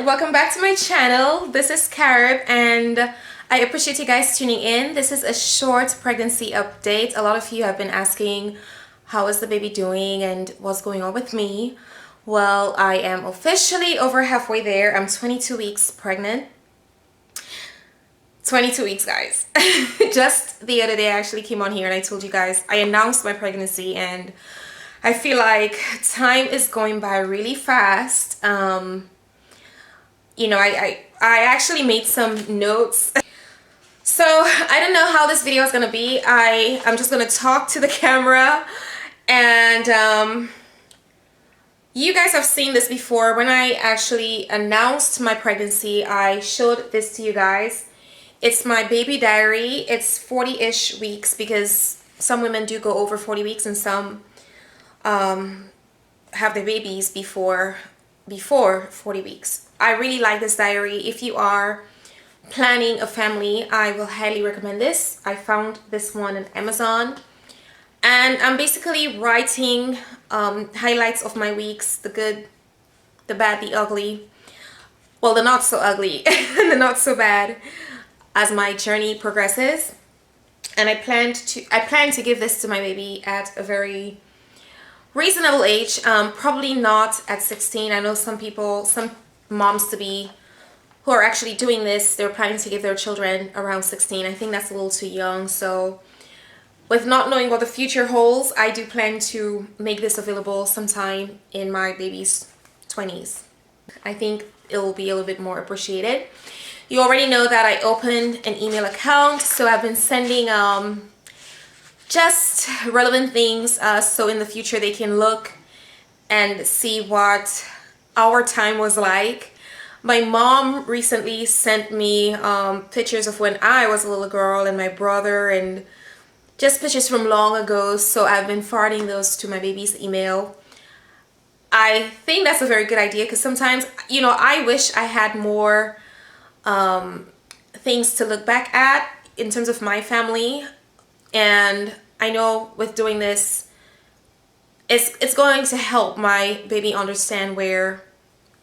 welcome back to my channel. This is Carib and I appreciate you guys tuning in. This is a short pregnancy update. A lot of you have been asking how is the baby doing and what's going on with me. Well, I am officially over halfway there. I'm 22 weeks pregnant. 22 weeks, guys. Just the other day I actually came on here and I told you guys I announced my pregnancy, and I feel like time is going by really fast. You know, I actually made some notes. So I don't know how this video is gonna be. I'm just gonna talk to the camera, and you guys have seen this before. When I actually announced my pregnancy, I showed this to you guys. It's my baby diary. It's 40-ish weeks because some women do go over 40 weeks and some have their babies before 40 weeks. I really like this diary. If you are planning a family, I will highly recommend this. I found this one on Amazon, and I'm basically writing highlights of my weeks, the good, the bad, the ugly, well, the not so ugly and the not so bad, as my journey progresses. And I plan to give this to my baby at a very reasonable age, probably not at 16. I know some moms to be who are actually doing this, they're planning to give their children around 16. I think that's a little too young. So with not knowing what the future holds, I do plan to make this available sometime in my baby's 20s. I think it will be a little bit more appreciated. You already know that I opened an email account, so I've been sending just relevant things so in the future they can look and see what our time was like. My mom recently sent me pictures of when I was a little girl and my brother, and just pictures from long ago, so I've been forwarding those to my baby's email. I think that's a very good idea because sometimes, you know, I wish I had more things to look back at in terms of my family, and I know with doing this it's going to help my baby understand where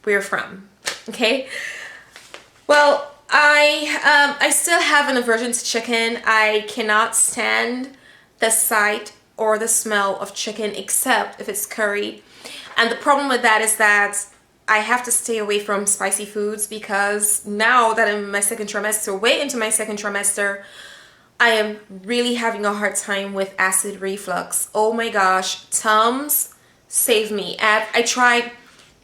we're from. Okay, well, I still have an aversion to chicken. I cannot stand the sight or the smell of chicken except if it's curried, and the problem with that is that I have to stay away from spicy foods because now that I'm in my second trimester, way into my second trimester, I am really having a hard time with acid reflux. Oh my gosh, Tums save me. I tried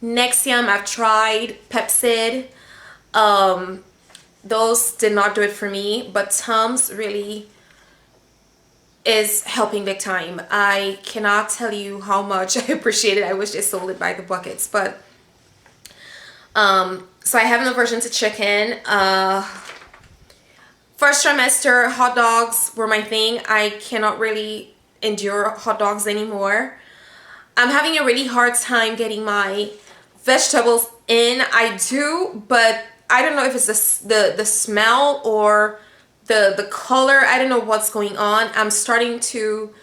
Nexium, I've tried Pepsid. Those did not do it for me, but Tums really is helping big time. I cannot tell you how much I appreciate it. I wish they sold it by the buckets, but so I have an aversion to chicken. First trimester, hot dogs were my thing. I cannot really endure hot dogs anymore. I'm having a really hard time getting my vegetables in. I do, but I don't know if it's the smell or the color. I don't know what's going on. I'm starting to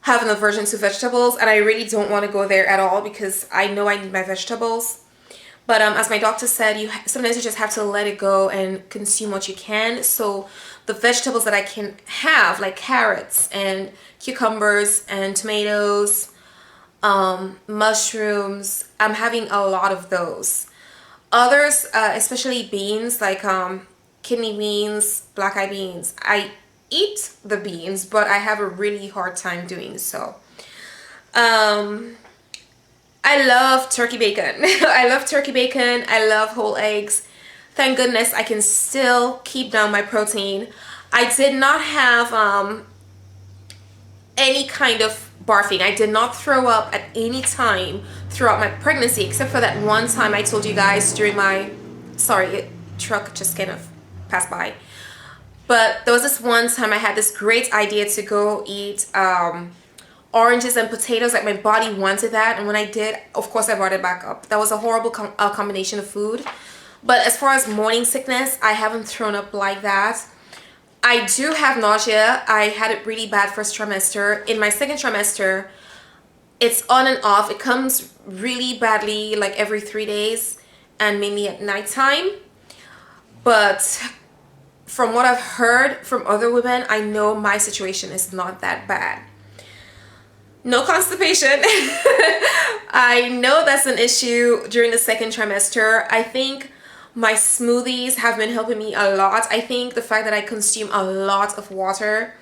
have an aversion to vegetables, and I really don't want to go there at all because I know I need my vegetables. But as my doctor said, sometimes you just have to let it go and consume what you can. So the vegetables that I can have, like carrots and cucumbers and tomatoes, mushrooms, I'm having a lot of those. Others, especially beans, like kidney beans, black eyed beans. I eat the beans, but I have a really hard time doing so. I love turkey bacon. I love turkey bacon. I love whole eggs. Thank goodness I can still keep down my protein. I did not have any kind of barfing. I did not throw up at any time throughout my pregnancy, except for that one time I told you guys during my, sorry, a truck just kind of passed by. But there was this one time I had this great idea to go eat oranges and potatoes. Like, my body wanted that, and when I did, of course I brought it back up. That was a horrible combination of food. But as far as morning sickness, I haven't thrown up like that. I do have nausea. I had it really bad first trimester. In my second trimester, it's on and off. It comes really badly like every 3 days, and mainly at nighttime. But from what I've heard from other women, I know my situation is not that bad. No constipation. I know that's an issue during the second trimester. I think my smoothies have been helping me a lot. I think the fact that I consume a lot of water,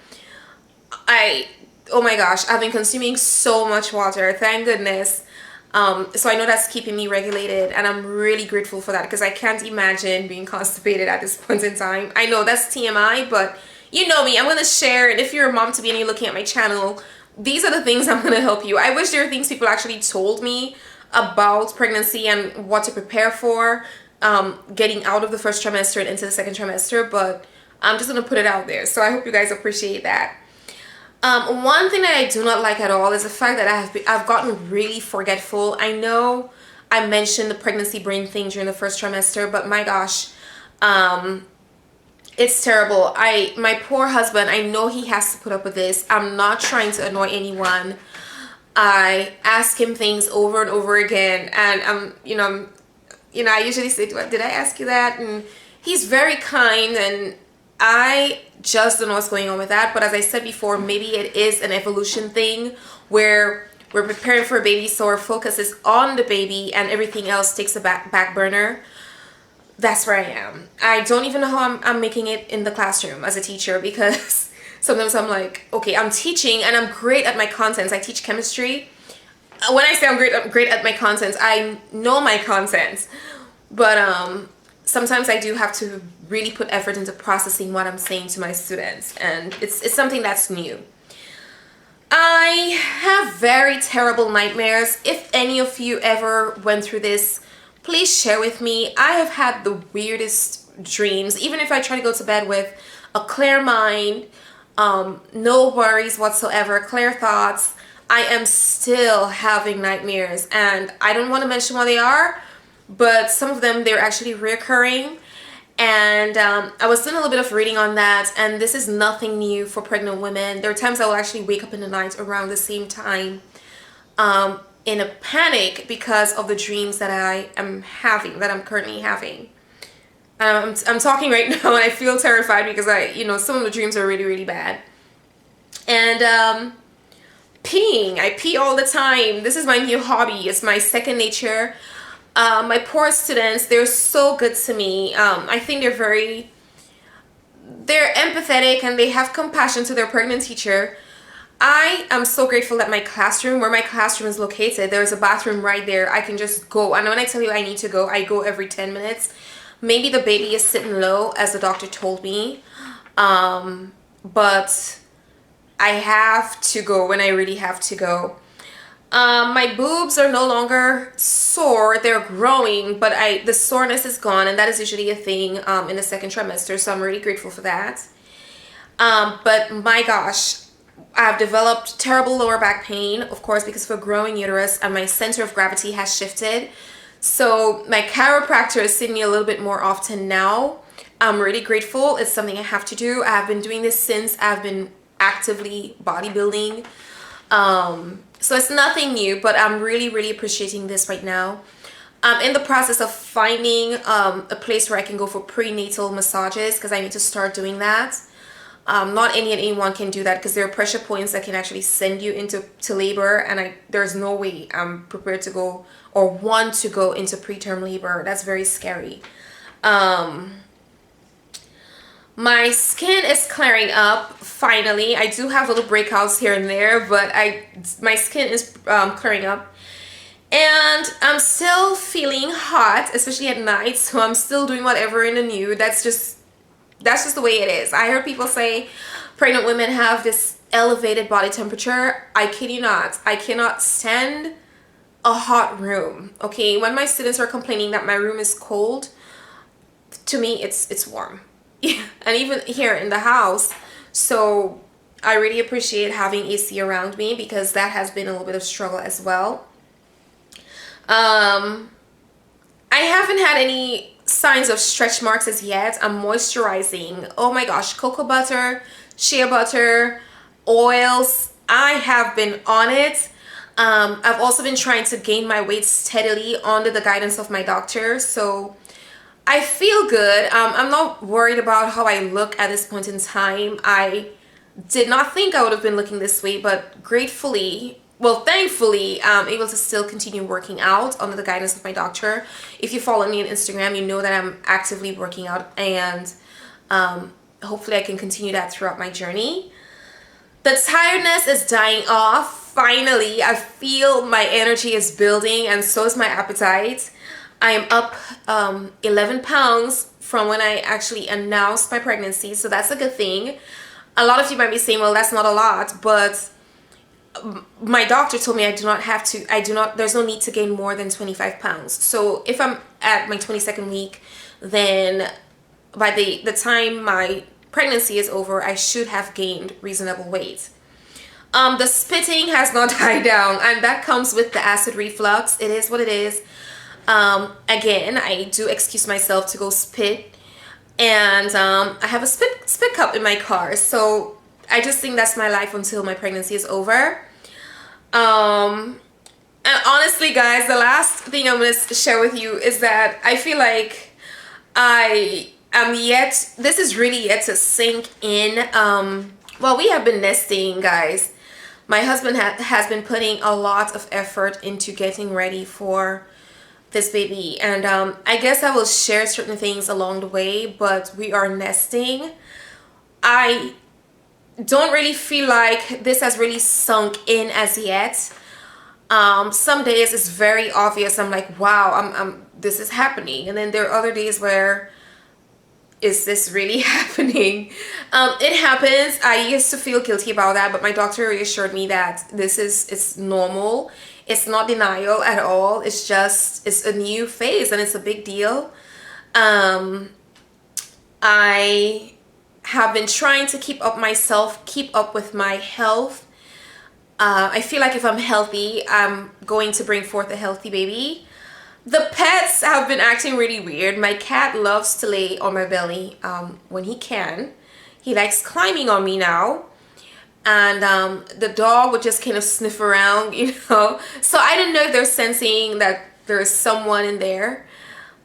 oh my gosh, I've been consuming so much water, thank goodness. So I know that's keeping me regulated, and I'm really grateful for that, because I can't imagine being constipated at this point in time. I know that's TMI, but you know me, I'm going to share, and if you're a mom to be and you're looking at my channel, these are the things I'm going to help you. I wish there were things people actually told me about pregnancy and what to prepare for, getting out of the first trimester and into the second trimester, but I'm just going to put it out there. So I hope you guys appreciate that. One thing that I do not like at all is the fact that I've gotten really forgetful. I know I mentioned the pregnancy brain thing during the first trimester, but my gosh, it's terrible. My poor husband, I know he has to put up with this. I'm not trying to annoy anyone. I ask him things over and over again, and I usually say, did I ask you that? And he's very kind, and I just don't know what's going on with that. But as I said before, maybe it is an evolution thing where we're preparing for a baby, so our focus is on the baby and everything else takes a back burner. That's where I am. I don't even know how I'm making it in the classroom as a teacher, because sometimes I'm like, okay, I'm teaching and I'm great at my contents. I teach chemistry. When I say I'm great at my contents, I know my contents. But sometimes I do have to really put effort into processing what I'm saying to my students, and it's something that's new. I have very terrible nightmares. If any of you ever went through this, please share with me. I have had the weirdest dreams. Even if I try to go to bed with a clear mind, no worries whatsoever, clear thoughts, I am still having nightmares. And I don't want to mention what they are, but some of them, they're actually reoccurring. And I was doing a little bit of reading on that, and this is nothing new for pregnant women. There are times I will actually wake up in the night around the same time in a panic because of the dreams that I am having, that I'm currently having. I'm talking right now and I feel terrified because some of the dreams are really, really bad. And peeing. I pee all the time. This is my new hobby. It's my second nature. My poor students, they're so good to me. I think they're empathetic and they have compassion to their pregnant teacher. I am so grateful that my classroom, where my classroom is located, there's a bathroom right there. I can just go. And when I tell you I need to go, I go every 10 minutes. Maybe the baby is sitting low, as the doctor told me. But I have to go when I really have to go. My boobs are no longer sore. They're growing, but the soreness is gone, and that is usually a thing in the second trimester, so I'm really grateful for that. But my gosh, I've developed terrible lower back pain, of course, because of a growing uterus, and my center of gravity has shifted. So my chiropractor is seeing me a little bit more often now. I'm really grateful. It's something I have to do. I've been doing this since I've been actively bodybuilding. So it's nothing new, but I'm really, really appreciating this right now. I'm in the process of finding a place where I can go for prenatal massages, because I need to start doing that. Not anyone can do that, because there are pressure points that can actually send you into labor, and there's no way I'm prepared to go or want to go into preterm labor. That's very scary. My skin is clearing up finally. I do have little breakouts here and there, but my skin is clearing up. And I'm still feeling hot, especially at night, so I'm still doing whatever in the nude. That's just the way it is. I heard people say pregnant women have this elevated body temperature. I kid you not. I cannot stand a hot room. Okay, when my students are complaining that my room is cold, to me it's warm. And even here in the house. So I really appreciate having AC around me, because that has been a little bit of struggle as well. I haven't had any signs of stretch marks as yet. I'm moisturizing. Oh my gosh, cocoa butter, shea butter, oils. I have been on it. I've also been trying to gain my weight steadily under the guidance of my doctor, so I feel good. I'm not worried about how I look at this point in time. I did not think I would have been looking this way, but gratefully, well, thankfully, I'm able to still continue working out under the guidance of my doctor. If you follow me on Instagram, you know that I'm actively working out, and hopefully I can continue that throughout my journey. The tiredness is dying off. Finally, I feel my energy is building, and so is my appetite. I am up 11 pounds from when I actually announced my pregnancy, so that's a good thing. A lot of you might be saying, well, that's not a lot, but my doctor told me there's no need to gain more than 25 pounds. So if I'm at my 22nd week, then by the time my pregnancy is over, I should have gained reasonable weight. The spitting has not died down, and that comes with the acid reflux. It is what it is. Again, I do excuse myself to go spit, and I have a spit cup in my car, so I just think that's my life until my pregnancy is over. And honestly, guys, the last thing I'm going to share with you is that I feel like this is really yet to sink in. Well, we have been nesting, guys. My husband has been putting a lot of effort into getting ready for this baby, and I guess I will share certain things along the way, but we are nesting. I don't really feel like this has really sunk in as yet. Some days it's very obvious. I'm like, wow, this is happening, and then there are other days where, is this really happening? It happens. I used to feel guilty about that, but my doctor reassured me that it's normal. It's not denial at all. It's a new phase, and it's a big deal. I have been trying to keep up with my health. I feel like if I'm healthy, I'm going to bring forth a healthy baby. The pets have been acting really weird. My cat loves to lay on my belly when he can. He likes climbing on me now. And the dog would just kind of sniff around, you know. So I didn't know if they're sensing that there's someone in there.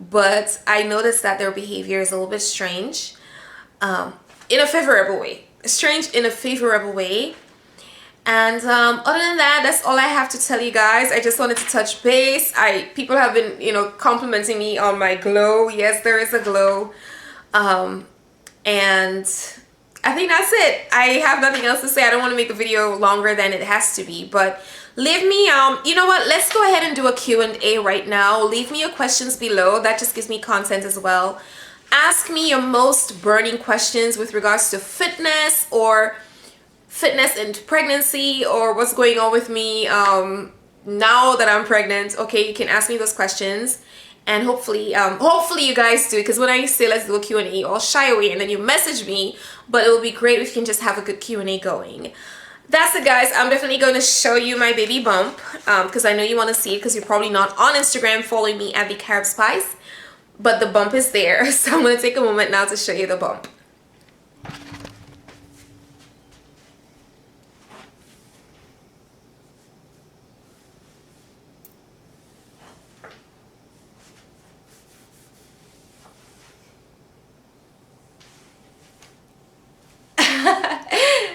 But I noticed that their behavior is a little bit strange. In a favorable way. Strange in a favorable way. And other than that, that's all I have to tell you guys. I just wanted to touch base. People have been, you know, complimenting me on my glow. Yes, there is a glow. And I think that's it. I have nothing else to say. I don't want to make the video longer than it has to be, but leave me, you know what, let's go ahead and do a Q&A right now. Leave me your questions below. That just gives me content as well. Ask me your most burning questions with regards to fitness and pregnancy, or what's going on with me now that I'm pregnant. Okay, you can ask me those questions, and hopefully you guys do, because when I say let's do a Q&A, I'll shy away and then you message me, but it will be great if you can just have a good Q&A going. That's it, guys. I'm definitely going to show you my baby bump because I know you want to see it, because you're probably not on Instagram following me at the Carib Spice, but the bump is there. So I'm going to take a moment now to show you the bump.